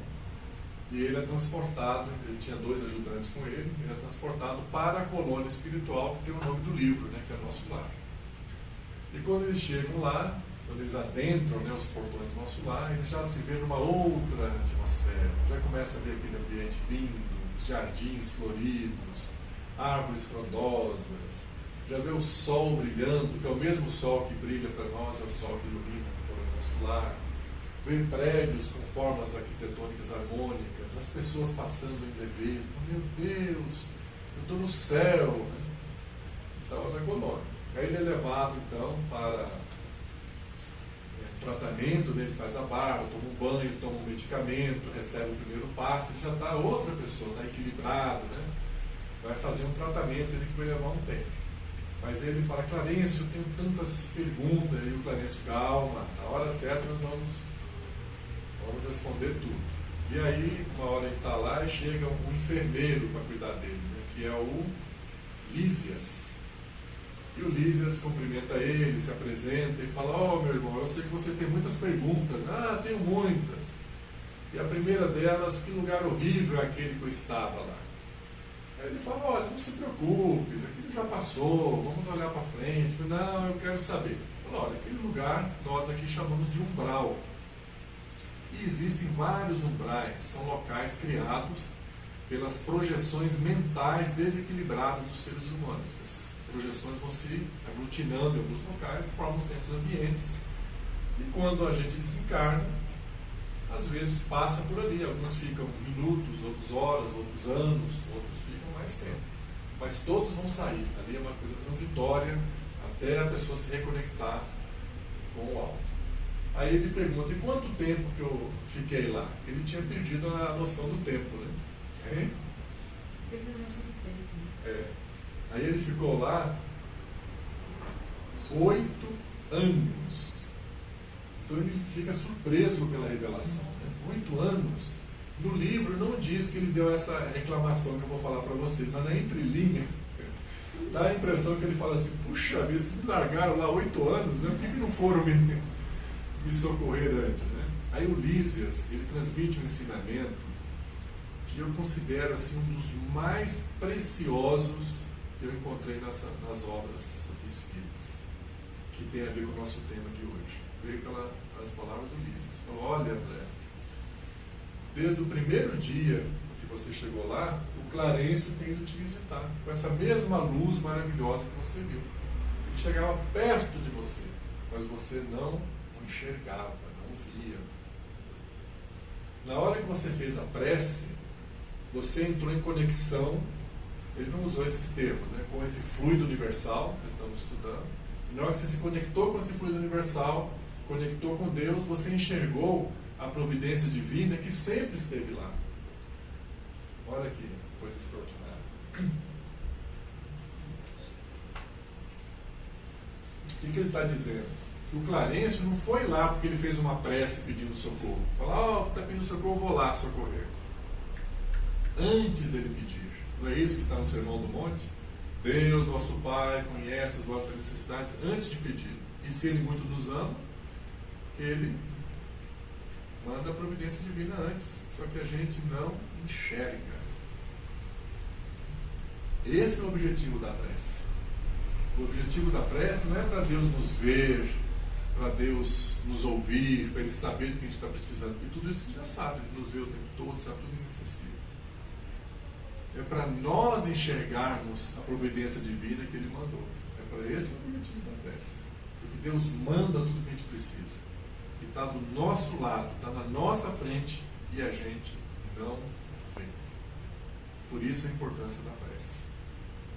E ele é transportado, ele tinha 2 ajudantes com ele é transportado para a colônia espiritual, que tem o nome do livro, né? Que é Nosso Lar. E quando eles chegam lá, quando eles adentram, né, os portões do Nosso Lar, eles já se vê numa outra atmosfera, já começa a ver aquele ambiente lindo, jardins floridos, árvores frondosas, já vê o sol brilhando, que é o mesmo sol que brilha para nós, é o sol que ilumina o nosso lar. Vê prédios com formas arquitetônicas harmônicas, as pessoas passando em leveza. Meu Deus, eu estou no céu. Estava na colônia. Aí ele é levado então para tratamento, né? Ele faz a barba, toma um banho, toma um medicamento, recebe o primeiro passo, ele já está outra pessoa, está equilibrado, né? Vai fazer um tratamento, ele que vai levar um tempo. Mas ele fala, Clarencio, eu tenho tantas perguntas, e o Clarencio, calma, na hora certa nós vamos responder tudo. E aí, uma hora ele está lá e chega um enfermeiro para cuidar dele, né? Que é o Lísias. E o Lísias cumprimenta ele, se apresenta e fala, ó, meu irmão, eu sei que você tem muitas perguntas. Ah, tenho muitas. E a primeira delas, que lugar horrível é aquele que eu estava lá? Aí ele fala, olha, não se preocupe, aquilo já passou, vamos olhar para frente. Eu falo, não, eu quero saber. Eu falo, olha, aquele lugar nós aqui chamamos de umbral. E existem vários umbrais, são locais criados pelas projeções mentais desequilibradas dos seres humanos. Essas projeções vão se aglutinando em alguns locais, formam certos ambientes. E quando a gente desencarna, às vezes passa por ali. Alguns ficam minutos, outros horas, outros anos, outros ficam mais tempo. Mas todos vão sair. Ali é uma coisa transitória até a pessoa se reconectar com o alto. Aí ele pergunta, e quanto tempo que eu fiquei lá? Porque ele tinha perdido a noção do tempo, né? Hein? Perdeu a noção do tempo, né? É. Aí ele ficou lá 8 anos. Então ele fica surpreso pela revelação. Né? 8 anos. No livro não diz que ele deu essa reclamação que eu vou falar para vocês, mas na entrelinha dá a impressão que ele fala assim, puxa vida, se me largaram lá 8 anos, né? Por que não foram me socorrer antes? Né? Aí o Lísias, ele transmite um ensinamento que eu considero assim, um dos mais preciosos que eu encontrei nas obras espíritas, que tem a ver com o nosso tema de hoje. Veio pelas palavras do Lísias. Falou, olha, André, desde o primeiro dia que você chegou lá, o Clarencio tem ido te visitar, com essa mesma luz maravilhosa que você viu. Ele chegava perto de você, mas você não o enxergava, não via. Na hora que você fez a prece, você entrou em conexão, ele não usou esses termos, né, com esse fluido universal que estamos estudando. E na hora que você se conectou com esse fluido universal, conectou com Deus, você enxergou a providência divina que sempre esteve lá. Olha que coisa extraordinária. O que ele está dizendo? O Clarencio não foi lá porque ele fez uma prece pedindo socorro. Falou, está pedindo socorro, vou lá socorrer. Antes dele pedir. Não é isso que está no Sermão do Monte? Deus, nosso Pai, conhece as vossas necessidades antes de pedir. E se Ele muito nos ama, Ele manda a providência divina antes. Só que a gente não enxerga. Esse é o objetivo da prece. O objetivo da prece não é para Deus nos ver, para Deus nos ouvir, para Ele saber do que a gente está precisando. E tudo isso Ele já sabe, Ele nos vê o tempo todo, sabe tudo que necessita. É para nós enxergarmos a providência divina que Ele mandou. É para esse o objetivo da prece. Porque Deus manda tudo que a gente precisa. E está do nosso lado, está na nossa frente e a gente não vê. Por isso a importância da prece.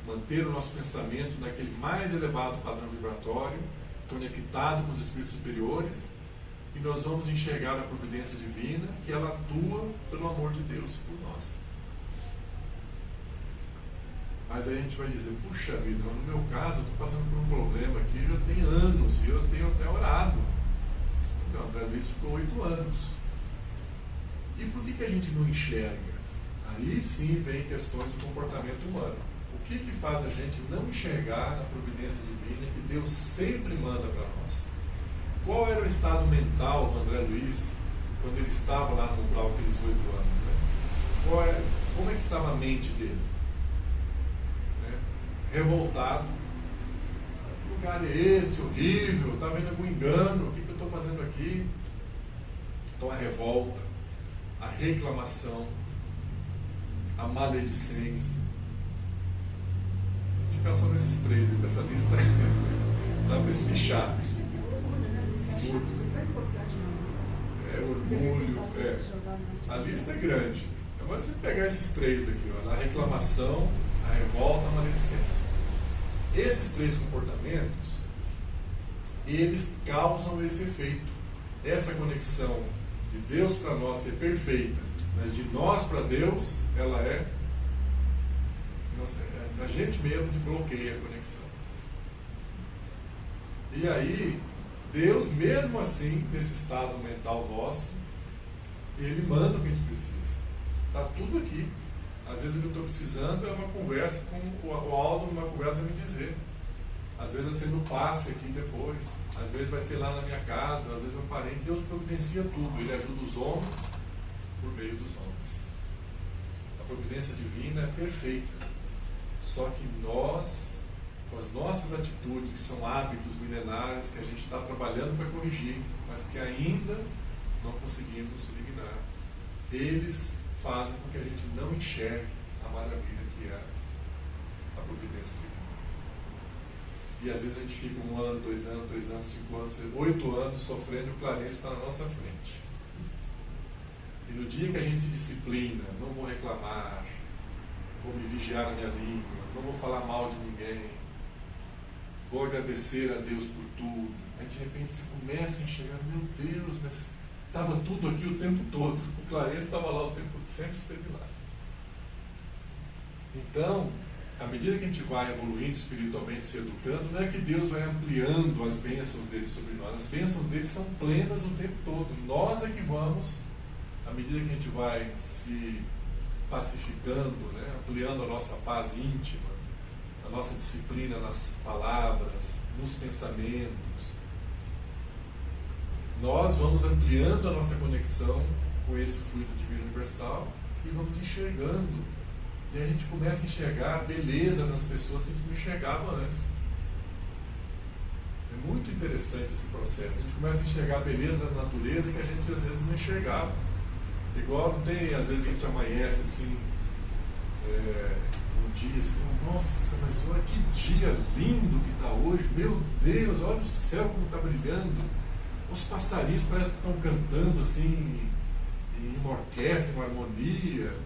Manter o nosso pensamento naquele mais elevado padrão vibratório, conectado com os espíritos superiores, e nós vamos enxergar a providência divina, que ela atua pelo amor de Deus por nós. Mas aí a gente vai dizer, puxa vida, no meu caso, eu estou passando por um problema aqui, já tem anos, e eu tenho até orado. Não, André Luiz ficou 8 anos. E por que a gente não enxerga? Aí sim vem questões do comportamento humano. O que faz a gente não enxergar a providência divina que Deus sempre manda para nós? Qual era o estado mental do André Luiz quando ele estava lá no umbral aqueles 8 anos? Né? Como é que estava a mente dele? Né? Revoltado. Que lugar é esse? Horrível, está vendo algum engano, o que eu estou fazendo aqui? Então a revolta, a reclamação, a maledicência. Vou ficar só nesses 3 aí, essa lista dá para espichar. Acho que tem orgulho, né? Você achar que foi tão importante na vida. Orgulho. A lista é grande. Agora você pegar esses 3 aqui, ó, a reclamação, a revolta, a maledicência. Esses 3 comportamentos, eles causam esse efeito. Essa conexão de Deus para nós, que é perfeita, mas de nós para Deus, ela é a gente mesmo que bloqueia a conexão. E aí, Deus, mesmo assim, nesse estado mental nosso, Ele manda o que a gente precisa. Está tudo aqui. Às vezes o que eu estou precisando é uma conversa com o Aldo, uma conversa a me dizer. Às vezes vai ser no passe aqui depois. Às vezes vai ser lá na minha casa. Às vezes eu parei. Deus providencia tudo. Ele ajuda os homens por meio dos homens. A providência divina é perfeita. Só que nós, com as nossas atitudes, que são hábitos milenares que a gente está trabalhando para corrigir, mas que ainda não conseguimos se dignar, eles fazem com que a gente não enxergue a maravilha que é a providência divina. E às vezes a gente fica 1 ano, 2 anos, 3 anos, 5 anos, 8 anos sofrendo e o clareio está na nossa frente. E no dia que a gente se disciplina, não vou reclamar, vou me vigiar a minha língua, não vou falar mal de ninguém, vou agradecer a Deus por tudo. Aí de repente você começa a enxergar, meu Deus, mas estava tudo aqui o tempo todo. O clareio estava lá o tempo todo, sempre esteve lá. Então, à medida que a gente vai evoluindo espiritualmente, se educando, não é que Deus vai ampliando as bênçãos dele sobre nós. As bênçãos dele são plenas o tempo todo. Nós é que vamos, à medida que a gente vai se pacificando, né, ampliando a nossa paz íntima, a nossa disciplina nas palavras, nos pensamentos, nós vamos ampliando a nossa conexão com esse fluido divino universal e vamos enxergando. E a gente começa a enxergar a beleza nas pessoas que a gente não enxergava antes. É muito interessante esse processo. A gente começa a enxergar a beleza da natureza que a gente às vezes não enxergava. Igual não tem, às vezes a gente amanhece assim, um dia assim, nossa, mas olha que dia lindo que está hoje, meu Deus, olha o céu como está brilhando, os passarinhos parecem que estão cantando assim, em uma orquestra, em uma harmonia,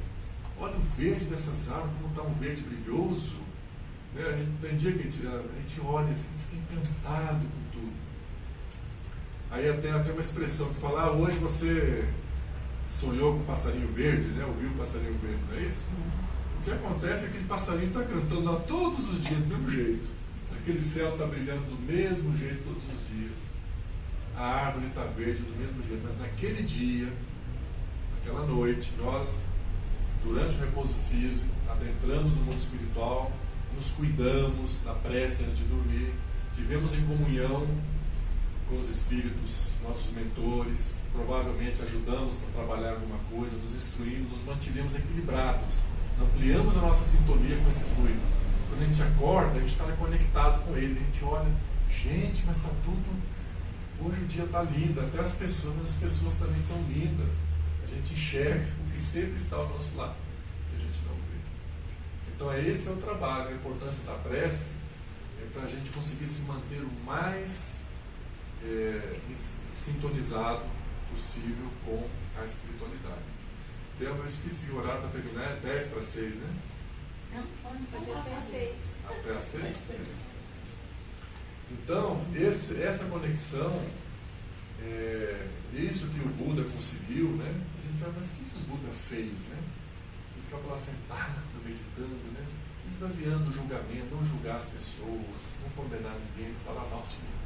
olha o verde dessas árvores, como está um verde brilhoso, né? Tem dia que a gente olha assim, fica encantado com tudo. Aí até uma expressão que fala, hoje você sonhou com o passarinho verde, né? Ouviu o passarinho verde, não é isso? O que acontece é que aquele passarinho está cantando lá todos os dias do mesmo jeito. Aquele céu está brilhando do mesmo jeito todos os dias. A árvore está verde do mesmo jeito. Mas naquele dia, naquela noite, nós, durante o repouso físico, adentramos no mundo espiritual, nos cuidamos na prece antes de dormir, tivemos em comunhão com os espíritos, nossos mentores, provavelmente ajudamos a trabalhar alguma coisa, nos instruímos, nos mantivemos equilibrados, ampliamos a nossa sintonia com esse fluido. Quando a gente acorda, a gente está conectado com ele, a gente olha, gente, mas está tudo, hoje o dia está lindo, até as pessoas, mas as pessoas também estão lindas. A gente enxerga o que sempre está ao nosso lado, que a gente não vê. Então esse é o trabalho, a importância da prece é para a gente conseguir se manter o mais sintonizado possível com a espiritualidade. Então eu esqueci o horário para terminar, é 10 para 6, né? Não, pode Até às 6. Até às 6? Então, essa conexão, isso que o Buda conseguiu, né? A gente fala, mas o que o Buda fez, né? Ele ficava lá sentado, meditando, né? Esvaziando o julgamento, não julgar as pessoas, não condenar ninguém, não falar mal de ninguém.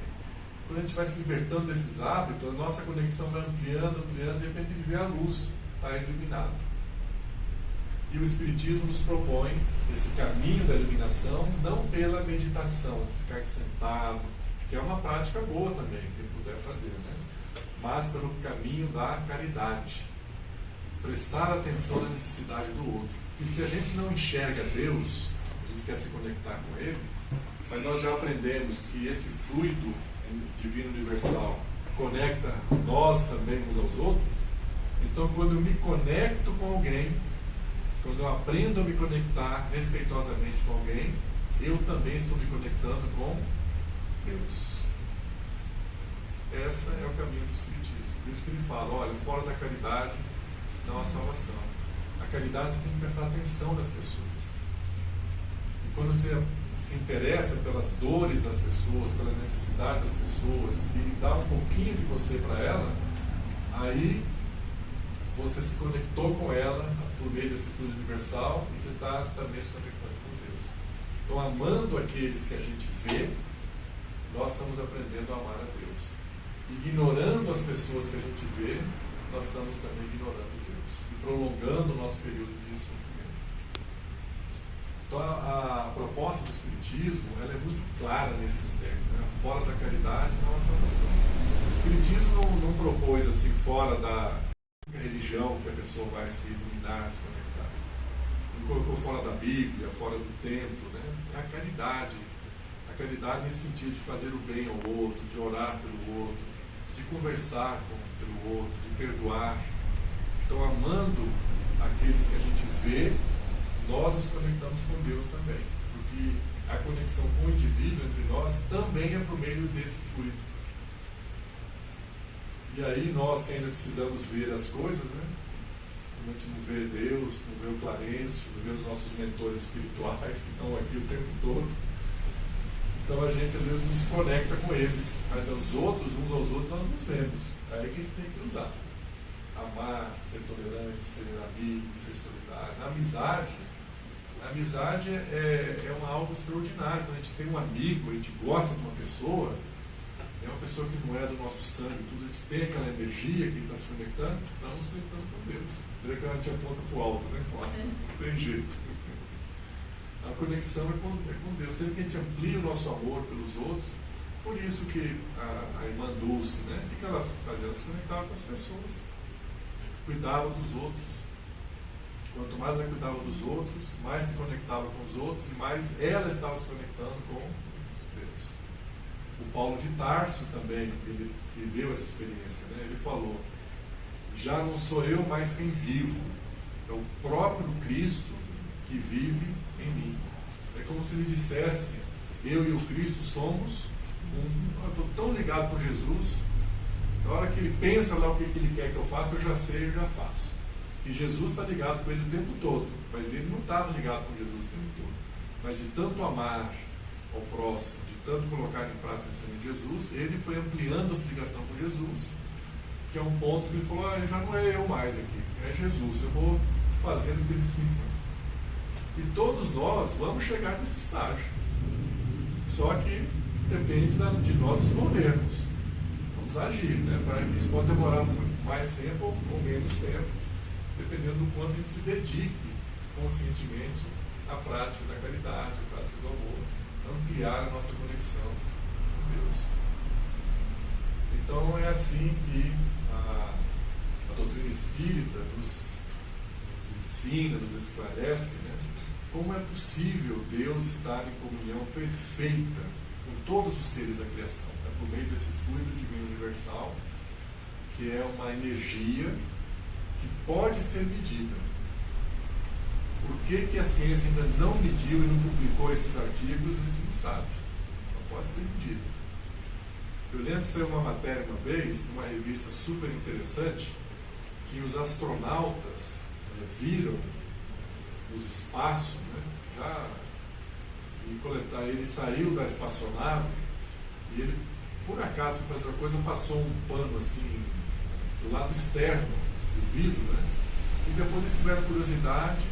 Quando a gente vai se libertando desses hábitos, a nossa conexão vai ampliando, ampliando, e de repente ele vê a luz, está iluminado. E o Espiritismo nos propõe esse caminho da iluminação, não pela meditação, ficar sentado, que é uma prática boa também, quem puder fazer, né? Mas pelo caminho da caridade. Prestar atenção na necessidade do outro. E se a gente não enxerga Deus, a gente quer se conectar com Ele, mas nós já aprendemos que esse fluido divino universal conecta nós também uns aos outros. Então, quando eu me conecto com alguém, quando eu aprendo a me conectar respeitosamente com alguém, eu também estou me conectando com Deus. Esse é o caminho do Espiritismo. Por isso que ele fala, olha, fora da caridade não há salvação. A caridade você tem que prestar atenção nas pessoas. E quando você se interessa pelas dores das pessoas, pela necessidade das pessoas, e dá um pouquinho de você para ela, aí você se conectou com ela por meio desse fluido universal e você está também se conectando com Deus. Então, amando aqueles que a gente vê, nós estamos aprendendo a amar a Deus. Ignorando as pessoas que a gente vê, nós estamos também ignorando Deus e prolongando o nosso período de sofrimento. Então, a proposta do Espiritismo ela é muito clara nesse aspecto, né? Fora da caridade não há salvação. O Espiritismo não propôs assim, fora da religião que a pessoa vai se iluminar, se conectar. Não colocou fora da Bíblia, fora do templo, né? É a caridade. A caridade nesse sentido de fazer o bem ao outro, de orar pelo outro, de conversar pelo outro, de perdoar. Então, amando aqueles que a gente vê, nós nos conectamos com Deus também. Porque a conexão com o indivíduo entre nós também é por meio desse fluido. E aí nós que ainda precisamos ver as coisas, né? A gente não vê Deus, não vê o Clarencio, não vê os nossos mentores espirituais que estão aqui o tempo todo. Então a gente às vezes não se conecta com eles, mas aos outros, uns aos outros, nós nos vemos. É aí que a gente tem que usar. Amar, ser tolerante, ser amigo, ser solidário. A amizade é algo extraordinário. Quando a gente tem um amigo, a gente gosta de uma pessoa, é uma pessoa que não é do nosso sangue, tudo, a gente tem aquela energia que está se conectando, nós nos conectamos com Deus. Você vê que a gente aponta para o alto, né? Claro, não tem jeito. A conexão é com Deus. Sempre que a gente amplia o nosso amor pelos outros, por isso que a irmã Dulce, né? O que ela fazia? Ela se conectava com as pessoas, cuidava dos outros. Quanto mais ela cuidava dos outros, mais se conectava com os outros e mais ela estava se conectando com Deus. O Paulo de Tarso também, ele viveu essa experiência, né? Ele falou, já não sou eu mais quem vivo, é o próprio Cristo que vive em mim. É como se ele dissesse, eu e o Cristo somos eu estou tão ligado com Jesus, na hora que ele pensa lá o que ele quer que eu faça, eu já sei, eu já faço. E Jesus está ligado com ele o tempo todo, mas ele não estava ligado com Jesus o tempo todo. Mas de tanto amar ao próximo, de tanto colocar em prática esse de Jesus, ele foi ampliando essa ligação com Jesus, que é um ponto que ele falou, já não é eu mais aqui, é Jesus, eu vou fazendo o que ele quer. E todos nós vamos chegar nesse estágio. Só que depende de nós nos movermos. Vamos agir, né? Para que isso pode demorar muito mais tempo ou menos tempo, dependendo do quanto a gente se dedique conscientemente à prática da caridade, à prática do amor, ampliar a nossa conexão com Deus. Então é assim que a doutrina espírita nos ensina, nos esclarece, né? Como é possível Deus estar em comunhão perfeita com todos os seres da criação. É por meio desse fluido divino universal, que é uma energia que pode ser medida. Por que a ciência ainda não mediu e não publicou esses artigos, a gente não sabe. Não pode ser medida. Eu lembro que saiu uma matéria uma vez, numa revista super interessante, que os astronautas viram os espaços, né? Já ele saiu da espaçonave e ele, por acaso, foi fazer uma coisa, passou um pano assim do lado externo do vidro, né? E depois eles tiveram curiosidade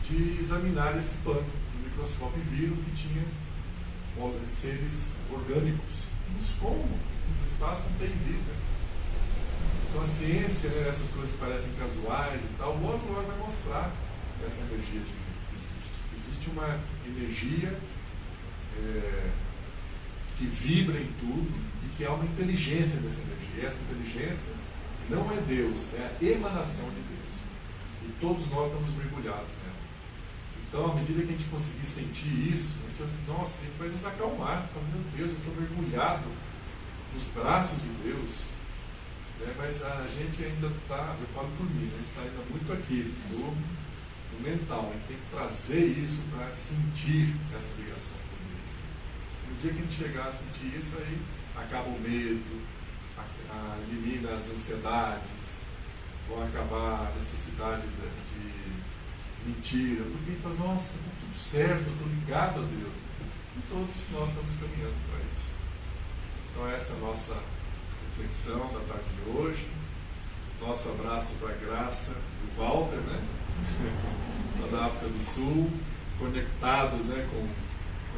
de examinar esse pano no microscópio e viram que tinha seres orgânicos. Mas como? No espaço não tem vida. Então a ciência, né, essas coisas que parecem casuais e tal, logo vai mostrar essa energia divina que existe. Existe uma energia que vibra em tudo e que há uma inteligência dessa energia. E essa inteligência não é Deus, é a emanação de Deus. E todos nós estamos mergulhados nela. Então, à medida que a gente conseguir sentir isso, a gente vai dizer, nossa, a gente vai nos acalmar. Fala, meu Deus, eu estou mergulhado nos braços de Deus. Mas a gente ainda está, eu falo por mim, a gente está ainda muito aqui no mental. A gente tem que trazer isso para sentir essa ligação com Deus. No dia que a gente chegar a sentir isso, aí acaba o medo, elimina as ansiedades, vão acabar a necessidade de mentira, porque então, nossa, está tudo certo, eu estou ligado a Deus. E todos nós estamos caminhando para isso. Então essa é a nossa reflexão da tarde de hoje. Nosso abraço para a Graça do Walter, né? Lá da África do Sul, conectados, né, com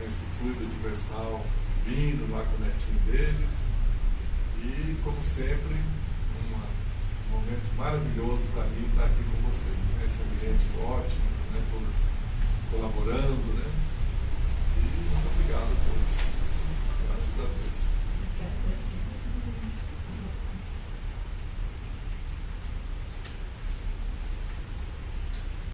esse fluido universal vindo lá com o netinho deles. E, como sempre, um momento maravilhoso para mim estar aqui com vocês. Né? Esse ambiente ótimo, né? Todos colaborando, né?